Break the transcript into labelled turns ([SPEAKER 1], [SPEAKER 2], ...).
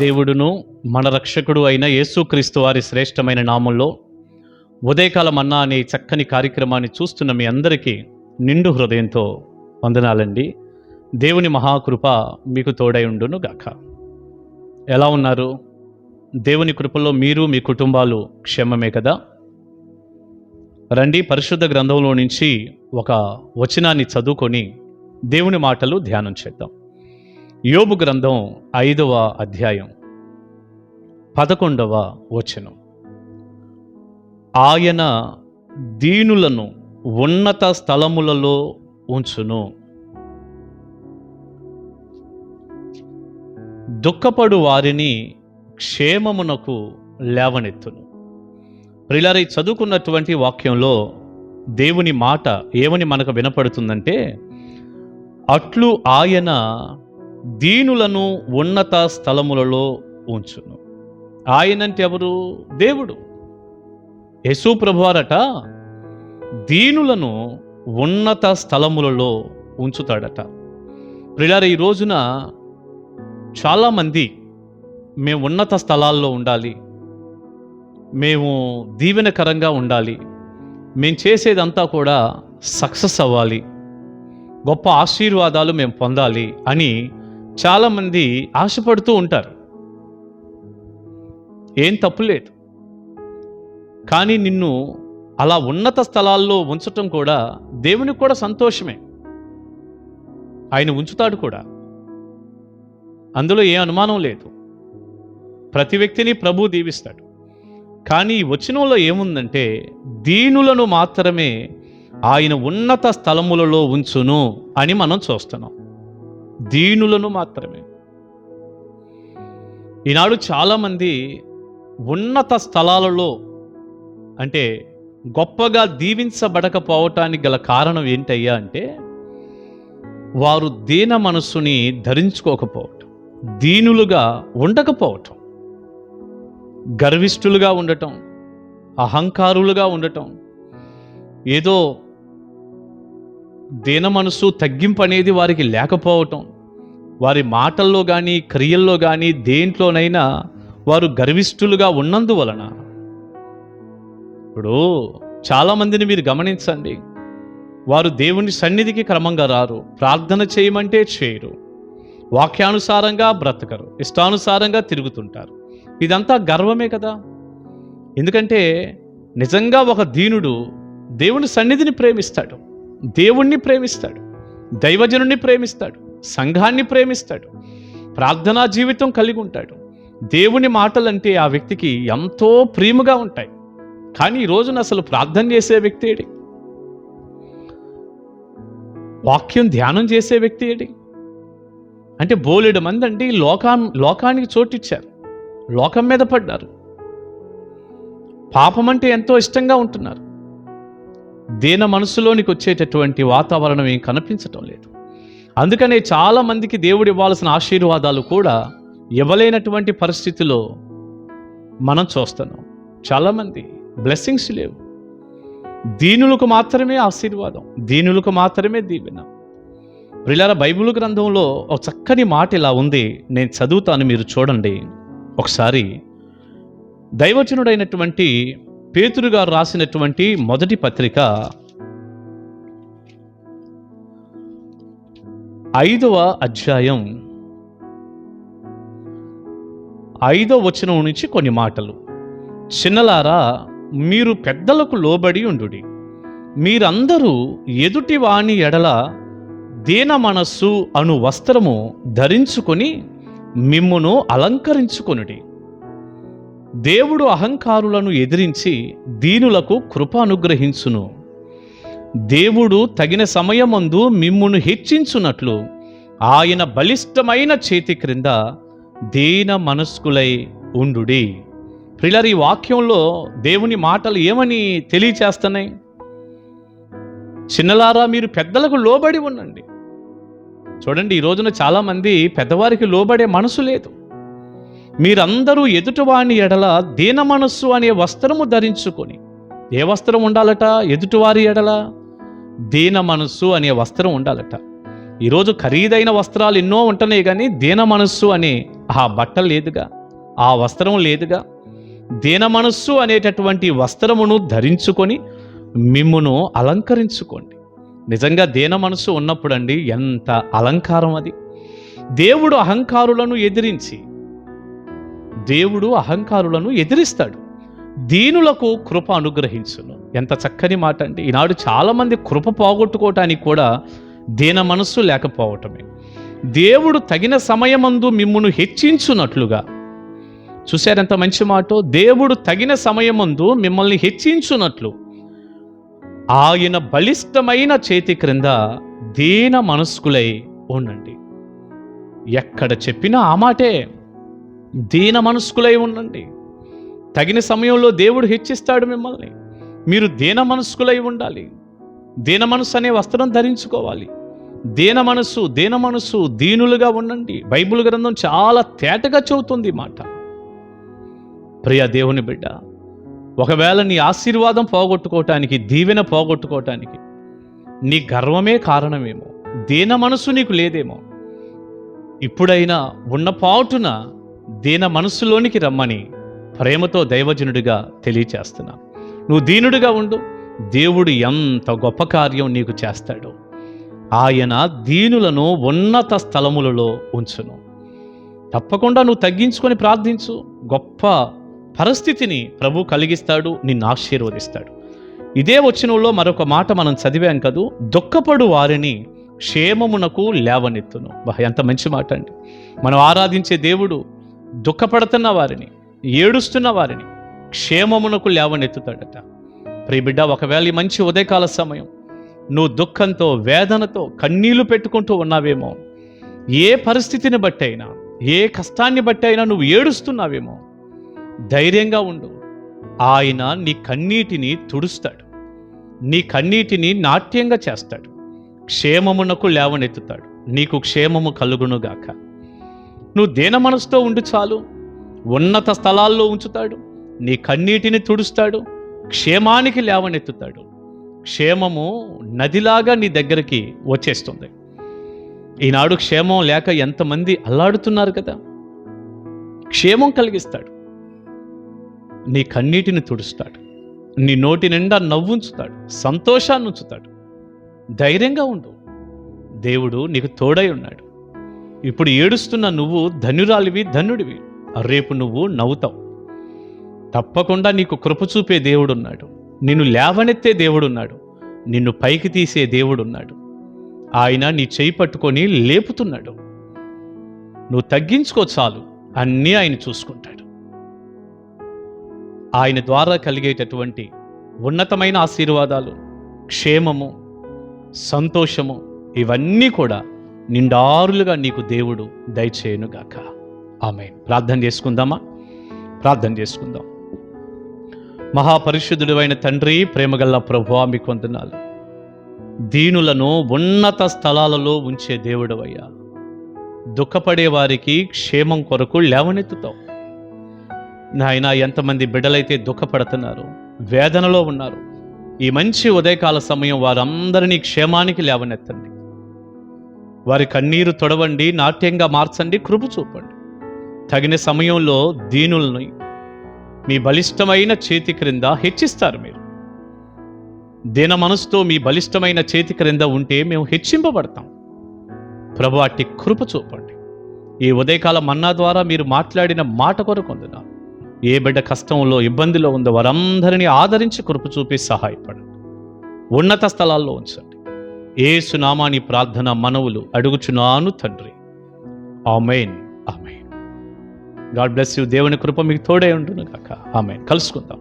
[SPEAKER 1] దేవుడును మన రక్షకుడు అయిన యేసుక్రీస్తు వారి శ్రేష్టమైన నామంలో ఉదయకాల మన్నా అనే చక్కని కార్యక్రమాన్ని చూస్తున్న మీ అందరికీ నిండు హృదయంతో వందనాలండి. దేవుని మహాకృప మీకు తోడై ఉండును గాక. ఎలా ఉన్నారు? దేవుని కృపలో మీరు మీ కుటుంబాలు క్షేమమే కదా? రండి, పరిశుద్ధ గ్రంథంలో నుంచి ఒక వచనాన్ని చదువుకొని దేవుని మాటలు ధ్యానం చేద్దాం. యోబు గ్రంథం 5వ అధ్యాయం 11వ వచనం. ఆయన దీనులను ఉన్నత స్థలములలో ఉంచును, దుఃఖపడు వారిని క్షేమమునకు లేవనెత్తును. ప్రియులారా, చదువుకున్నటువంటి వాక్యంలో దేవుని మాట ఏమని మనకు వినపడుతుందంటే, అట్లు ఆయన దీనులను ఉన్నత స్థలములలో ఉంచును. ఆయనంటే ఎవరు? దేవుడు. యేసు ప్రభువారట దీనులను ఉన్నత స్థలములలో ఉంచుతాడట. ప్రియులారా, ఈ రోజున చాలామంది మేము ఉన్నత స్థలాల్లో ఉండాలి, మేము దీవెనకరంగా ఉండాలి, మేము చేసేదంతా కూడా సక్సెస్ అవ్వాలి, గొప్ప ఆశీర్వాదాలు మేము పొందాలి అని చాలామంది ఆశపడుతూ ఉంటారు. ఏం తప్పులేదు, కానీ నిన్ను అలా ఉన్నత స్థలాల్లో ఉంచటం కూడా దేవునికి కూడా సంతోషమే. ఆయన ఉంచుతాడు కూడా, అందులో ఏ అనుమానం లేదు. ప్రతి వ్యక్తిని ప్రభు దీవిస్తాడు. కానీ ఈ వచనంలో ఏముందంటే, దీనులను మాత్రమే ఆయన ఉన్నత స్థలములలో ఉంచును అని మనం చూస్తున్నాం. దీనులను మాత్రమే. ఈనాడు చాలామంది ఉన్నత స్థలాలలో అంటే గొప్పగా దీవించబడకపోవటానికి గల కారణం ఏంటయ్యా అంటే, వారు దీన మనస్సుని ధరించుకోకపోవటం, దీనులుగా ఉండకపోవటం, గర్విష్ఠులుగా ఉండటం, అహంకారులుగా ఉండటం, ఏదో దీన మనసు తగ్గింపు అనేది వారికి లేకపోవటం, వారి మాటల్లో కానీ క్రియల్లో కానీ దేంట్లోనైనా వారు గర్విష్ఠులుగా ఉన్నందువలన. ఇప్పుడు చాలామందిని మీరు గమనించండి, వారు దేవుని సన్నిధికి క్రమంగా రారు, ప్రార్థన చేయమంటే చేయరు, వాక్యానుసారంగా బ్రతకరు, ఇష్టానుసారంగా తిరుగుతుంటారు. ఇదంతా గర్వమే కదా. ఎందుకంటే నిజంగా ఒక దీనుడు దేవుని సన్నిధిని ప్రేమిస్తాడు, దేవుణ్ణి ప్రేమిస్తాడు, దైవజనుణ్ణి ప్రేమిస్తాడు, సంఘాన్ని ప్రేమిస్తాడు, ప్రార్థనా జీవితం కలిగి ఉంటాడు. దేవుని మాటలంటే ఆ వ్యక్తికి ఎంతో ప్రియముగా ఉంటాయి. కానీ ఈ రోజున అసలు ప్రార్థన చేసే వ్యక్తి ఏడి? వాక్యం ధ్యానం చేసే వ్యక్తి ఏడి? అంటే బోలెడు మంది అండి లోకానికి చోటిచ్చారు, లోకం మీద పడ్డారు, పాపం అంటే ఎంతో ఇష్టంగా ఉంటున్నారు. దీన మనసులోనికి వచ్చేటటువంటి వాతావరణం ఏం కనిపించటం లేదు. అందుకనే చాలామందికి దేవుడు ఇవ్వాల్సిన ఆశీర్వాదాలు కూడా ఇవ్వలేనటువంటి పరిస్థితిలో మనం చూస్తున్నాం. చాలామంది బ్లెస్సింగ్స్ లేవు. దీనులకు మాత్రమే ఆశీర్వాదం, దీనులకు మాత్రమే దీవెన. ప్రియులారా, బైబిల్ గ్రంథంలో ఒక చక్కని మాట ఇలా ఉంది, నేను చదువుతాను, మీరు చూడండి ఒకసారి. దైవజనుడైనటువంటి పేతురు గారు రాసినటువంటి మొదటి పత్రిక 5వ అధ్యాయం 5వ వచనం నుంచి కొన్ని మాటలు. చిన్నలారా, మీరు పెద్దలకు లోబడి ఉండుడి, మీరందరూ ఎదుటి వాని ఎడల దీన మనస్సు అను వస్త్రము ధరించుకొని మిమ్మును అలంకరించుకొనుడి. దేవుడు అహంకారులను ఎదిరించి దీనులకు కృప అనుగ్రహించును. దేవుడు తగిన సమయమందు మిమ్మును హెచ్చించునట్లు ఆయన బలిష్టమైన చేతి క్రింద దీన మనస్కులై ఉండుడి. ప్రియులారా, ఈ వాక్యంలో దేవుని మాటలు ఏమని తెలియచేస్తున్నాయి? చిన్నలారా, మీరు పెద్దలకు లోబడి ఉండండి. చూడండి, ఈ రోజున చాలామంది పెద్దవారికి లోబడే మనసు లేదు. మీరందరూ ఎదుటివాని ఎడల దీన మనస్సు అనే వస్త్రము ధరించుకొని. ఏ వస్త్రం ఉండాలట? ఎదుటివారి ఎడల దీన మనస్సు అనే వస్త్రం ఉండాలట. ఈరోజు ఖరీదైన వస్త్రాలు ఎన్నో ఉంటున్నాయి, కానీ దీన మనస్సు అనే ఆ బట్ట లేదుగా, ఆ వస్త్రం లేదుగా. దీన మనస్సు అనేటటువంటి వస్త్రమును ధరించుకొని మిమ్మును అలంకరించుకోండి. నిజంగా దీన మనస్సు ఉన్నప్పుడండి ఎంత అలంకారం అది. దేవుడు అహంకారులను ఎదిరిస్తాడు, దీనులకు కృప అనుగ్రహించును. ఎంత చక్కని మాట అండి. ఈనాడు చాలామంది కృప పోగొట్టుకోవటానికి కూడా దీన మనస్సు లేకపోవటమే. దేవుడు తగిన సమయమందు మిమ్మును హెచ్చించున్నట్లుగా, చూశారెంత మంచి మాట. దేవుడు తగిన సమయమందు మిమ్మల్ని హెచ్చించున్నట్లు ఆయన బలిష్టమైన చేతి క్రింద దీన మనస్కులై ఉండండి. ఎక్కడ చెప్పినా ఆ మాటే, దీన మనస్కులై ఉండండి. తగిన సమయంలో దేవుడు హెచ్చిస్తాడు మిమ్మల్ని. మీరు దీన మనస్కులై ఉండాలి. దీన మనస్సు అనే వస్త్రం ధరించుకోవాలి. దీన మనస్సు దీనులుగా ఉండండి. బైబిల్ గ్రంథం చాలా తేటగా చెబుతుంది మాట. ప్రియ దేవుని బిడ్డ, ఒకవేళ నీ ఆశీర్వాదం పోగొట్టుకోవటానికి, దీవెన పోగొట్టుకోవటానికి నీ గర్వమే కారణమేమో, దీన మనస్సు నీకు లేదేమో, ఇప్పుడైనా ఉన్న పాటున దీన మనస్సులోనికి రమ్మని ప్రేమతో దైవజనుడిగా తెలియచేస్తున్నా. నువ్వు దీనుడిగా ఉండు, దేవుడు ఎంత గొప్ప కార్యం నీకు చేస్తాడో. ఆయన దీనులను ఉన్నత స్థలములలో ఉంచును. తప్పకుండా నువ్వు తగ్గించుకొని ప్రార్థించు. గొప్ప పరిస్థితిని ప్రభు కలిగిస్తాడు, నిన్ను ఆశీర్వదిస్తాడు. ఇదే వచనంలో మరొక మాట మనం చదివాం కదూ, దుఃఖపడు వారిని క్షేమమునకు లేవనెత్తును. ఎంత మంచి మాట అండి. మనం ఆరాధించే దేవుడు దుఃఖపడుతున్న వారిని, ఏడుస్తున్న వారిని క్షేమమునకు లేవనెత్తుతాడట. ప్రియబిడ్డ, ఒకవేళ ఈ మంచి ఉదయకాల సమయం నువ్వు దుఃఖంతో, వేదనతో కన్నీళ్లు పెట్టుకుంటూ ఉన్నావేమో, ఏ పరిస్థితిని బట్టి అయినా, ఏ కష్టాన్ని బట్టి అయినా నువ్వు ఏడుస్తున్నావేమో, ధైర్యంగా ఉండు. ఆయన నీ కన్నీటిని తుడుస్తాడు, నీ కన్నీటిని నాట్యంగా చేస్తాడు, క్షేమమునకు లేవనెత్తుతాడు. నీకు క్షేమము కలుగునుగాక. నువ్వు దీన మనసుతో ఉండు చాలు, ఉన్నత స్థలాల్లో ఉంచుతాడు, నీ కన్నీటిని తుడుస్తాడు, క్షేమానికి లేవనెత్తుతాడు. క్షేమము నదిలాగా నీ దగ్గరికి వచ్చేస్తుంది. ఈనాడు క్షేమం లేక ఎంతమంది అల్లాడుతున్నారు కదా. క్షేమం కలిగిస్తాడు, నీ కన్నీటిని తుడుస్తాడు, నీ నోటి నిండా నవ్వుంచుతాడు, సంతోషాన్ని ఉంచుతాడు. ధైర్యంగా ఉండు, దేవుడు నీకు తోడై ఉన్నాడు. ఇప్పుడు ఏడుస్తున్న నువ్వు ధన్యురాలివి, ధన్యుడివి. రేపు నువ్వు నవ్వుతావు. తప్పకుండా నీకు కృప చూపే దేవుడున్నాడు, నిన్ను లేవనెత్తే దేవుడున్నాడు, నిన్ను పైకి తీసే దేవుడున్నాడు. ఆయన నీ చేయి పట్టుకొని లేపుతున్నాడు. నువ్వు తగ్గించుకో చాలు, అన్నీ ఆయన చూసుకుంటాడు. ఆయన ద్వారా కలిగేటటువంటి ఉన్నతమైన ఆశీర్వాదాలు, క్షేమము, సంతోషము, ఇవన్నీ కూడా నిండారులుగా నీకు దేవుడు దయచేయునుగాక. ఆమేన్. ప్రార్థన చేసుకుందామా? ప్రార్థన చేసుకుందాం. మహాపరిశుద్ధుడైన తండ్రి, ప్రేమగల్ల ప్రభువా, మీకు వందనాలు. దీనులను ఉన్నత స్థలాలలో ఉంచే దేవుడవయ్యా. దుఃఖపడే వారికి క్షేమం కొరకు లేవనెత్తుతావు నాయన. ఎంతమంది బిడ్డలైతే దుఃఖపడుతున్నారు, వేదనలో ఉన్నారు, ఈ మంచి ఉదయకాల సమయం వారందరినీ క్షేమానికి లేవనెత్తండి. వారి కన్నీరు తొడవండి, నాట్యంగా మార్చండి, కృప చూపండి. తగిన సమయంలో దీనుల్ని మీ బలిష్టమైన చేతి క్రింద హెచ్చిస్తారు. మీరు దీన మనసుతో మీ బలిష్టమైన చేతి క్రింద ఉంటే మేము హెచ్చింపబడతాం. ప్రభు, అట్టి కృప చూపండి. ఈ ఉదయకాల మన్నా ద్వారా మీరు మాట్లాడిన మాట కొరకు వందనాలు. ఏ బిడ్డ కష్టంలో, ఇబ్బందిలో ఉందో వారందరినీ ఆదరించి కృప చూపి సహాయపడండి. ఉన్నత స్థలాల్లో ఉంచండి. యేసు నామాని ప్రార్థన మనవులు అడుగుచున్నాను తండ్రి. ఆమేన్. ఆమేన్. God bless you. దేవుని కృప మీకు తోడే ఉండును గాక. ఆమేన్. కలుసుకుందాం.